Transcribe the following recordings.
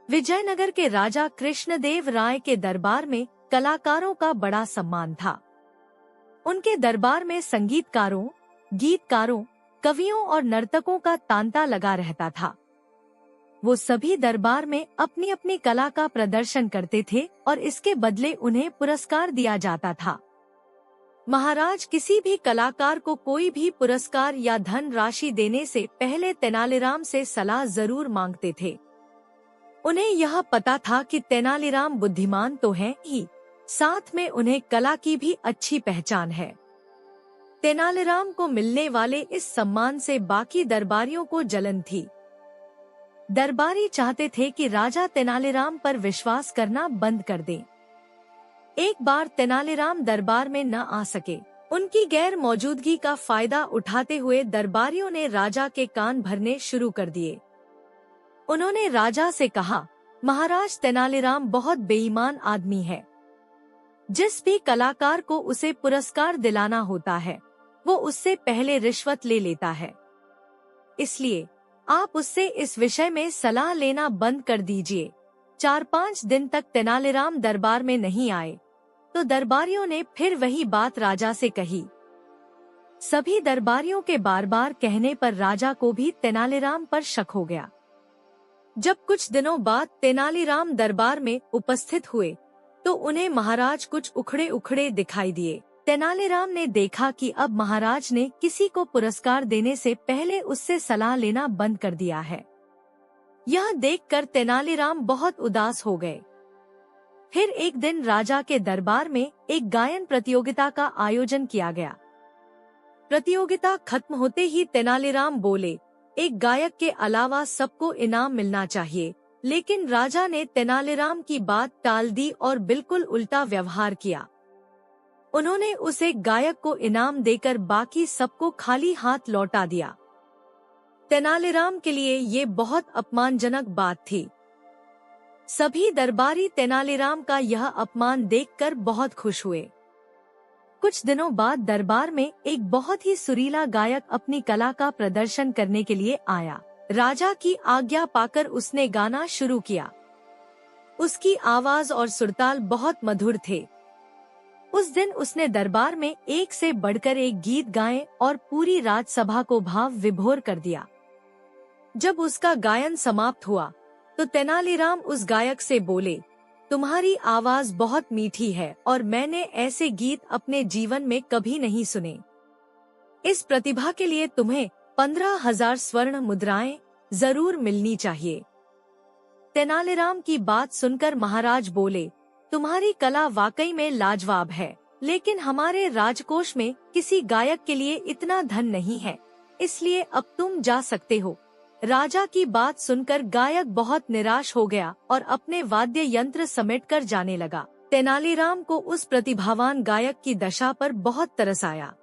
विजयनगर के राजा कृष्णदेव राय के दरबार में कलाकारों का बड़ा सम्मान था। उनके दरबार में संगीतकारों, गीतकारों, कवियों और नर्तकों का तांता लगा रहता था। वो सभी दरबार में अपनी अपनी कला का प्रदर्शन करते थे और इसके बदले उन्हें पुरस्कार दिया जाता था। महाराज किसी भी कलाकार को कोई भी पुरस्कार या धन राशि देने से पहले तेनालीराम से सलाह जरूर मांगते थे। उन्हें यह पता था कि तेनालीराम बुद्धिमान तो है ही, साथ में उन्हें कला की भी अच्छी पहचान है। तेनालीराम को मिलने वाले इस सम्मान से बाकी दरबारियों को जलन थी। दरबारी चाहते थे कि राजा तेनालीराम पर विश्वास करना बंद कर दें। एक बार तेनालीराम दरबार में न आ सके। उनकी गैर मौजूदगी का फायदा उठाते हुए दरबारियों ने राजा के कान भरने शुरू कर दिए। उन्होंने राजा से कहा, महाराज तेनालीराम बहुत बेईमान आदमी है। जिस भी कलाकार को उसे पुरस्कार दिलाना होता है, वो उससे पहले रिश्वत ले लेता है। इसलिए आप उससे इस विषय में सलाह लेना बंद कर दीजिए। 4-5 दिन तक तेनालीराम दरबार में नहीं आए, तो दरबारियों ने फिर वही बात राजा से कही। सभी दरबारियों के बार बार कहने पर राजा को भी तेनालीराम पर शक हो गया। जब कुछ दिनों बाद तेनालीराम दरबार में उपस्थित हुए, तो उन्हें महाराज कुछ उखड़े उखड़े दिखाई दिए। तेनालीराम ने देखा कि अब महाराज ने किसी को पुरस्कार देने से पहले उससे सलाह लेना बंद कर दिया है। यह देखकर तेनालीराम बहुत उदास हो गए। फिर एक दिन राजा के दरबार में एक गायन प्रतियोगिता का आयोजन किया गया। प्रतियोगिता खत्म होते ही तेनालीराम बोले, एक गायक के अलावा सबको इनाम मिलना चाहिए। लेकिन राजा ने तेनालीराम की बात टाल दी और बिल्कुल उल्टा व्यवहार किया। उन्होंने उस एक गायक को इनाम देकर बाकी सबको खाली हाथ लौटा दिया। तेनालीराम के लिए ये बहुत अपमानजनक बात थी। सभी दरबारी तेनालीराम का यह अपमान देखकर बहुत खुश हुए। कुछ दिनों बाद दरबार में एक बहुत ही सुरीला गायक अपनी कला का प्रदर्शन करने के लिए आया। राजा की आज्ञा पाकर उसने गाना शुरू किया। उसकी आवाज और सुरताल बहुत मधुर थे। उस दिन उसने दरबार में एक से बढ़कर एक गीत गाए और पूरी राजसभा को भाव विभोर कर दिया। जब उसका गायन समाप्त हुआ, तो तेनालीराम उस गायक से बोले, तुम्हारी आवाज बहुत मीठी है और मैंने ऐसे गीत अपने जीवन में कभी नहीं सुने। इस प्रतिभा के लिए तुम्हें 15,000 स्वर्ण मुद्राएं जरूर मिलनी चाहिए। तेनालीराम की बात सुनकर महाराज बोले, तुम्हारी कला वाकई में लाजवाब है, लेकिन हमारे राजकोष में किसी गायक के लिए इतना धन नहीं है, इसलिए अब तुम जा सकते हो। राजा की बात सुनकर गायक बहुत निराश हो गया और अपने वाद्य यंत्र समेटकर जाने लगा। तेनालीराम को उस प्रतिभावान गायक की दशा पर बहुत तरस आया।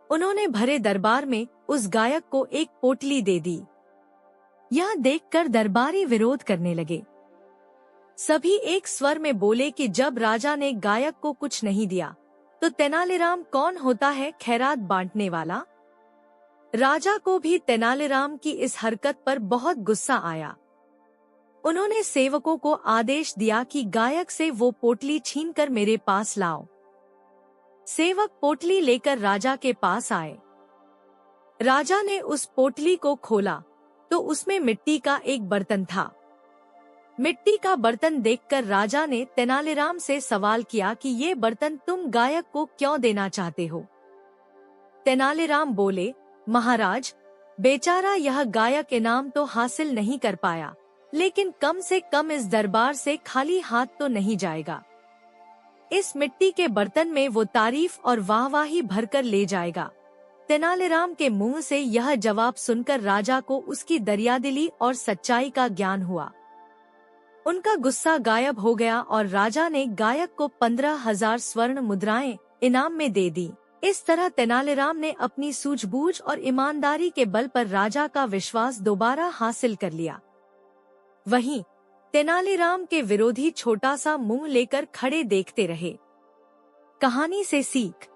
उन्होंने भरे दरबार में उस गायक को एक पोटली दे दी। यह देखकर दरबारी विरोध करने लगे। सभी एक स्वर में बोले कि जब राजा ने गायक को कुछ नहीं दिया, तो तेनालीराम कौन होता है खैरात बांटने वाला। राजा को भी तेनालीराम की इस हरकत पर बहुत गुस्सा आया। उन्होंने सेवकों को आदेश दिया कि गायक से वो पोटली छीनकर मेरे पास लाओ। सेवक पोटली लेकर राजा के पास आए। राजा ने उस पोटली को खोला, तो उसमें मिट्टी का एक बर्तन था। मिट्टी का बर्तन देखकर राजा ने तेनालीराम से सवाल किया कि ये बर्तन तुम गायक को क्यों देना चाहते हो। तेनालीराम बोले, महाराज, बेचारा यह गायक इनाम तो हासिल नहीं कर पाया, लेकिन कम से कम इस दरबार से खाली हाथ तो नहीं जाएगा। इस मिट्टी के बर्तन में वो तारीफ और वाहवाही भरकर ले जाएगा। तेनालीराम के मुंह से यह जवाब सुनकर राजा को उसकी दरियादिली और सच्चाई का ज्ञान हुआ। उनका गुस्सा गायब हो गया और राजा ने गायक को 15,000 स्वर्ण मुद्राएं इनाम में दे दी। इस तरह तेनालीराम ने अपनी सूझबूझ और ईमानदारी के बल पर राजा का विश्वास दोबारा हासिल कर लिया। वहीं तेनालीराम के विरोधी छोटा सा मुंह लेकर खड़े देखते रहे। कहानी से सीख।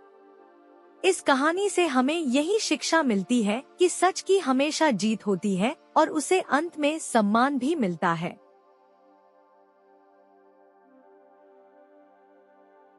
इस कहानी से हमें यही शिक्षा मिलती है कि सच की हमेशा जीत होती है और उसे अंत में सम्मान भी मिलता है।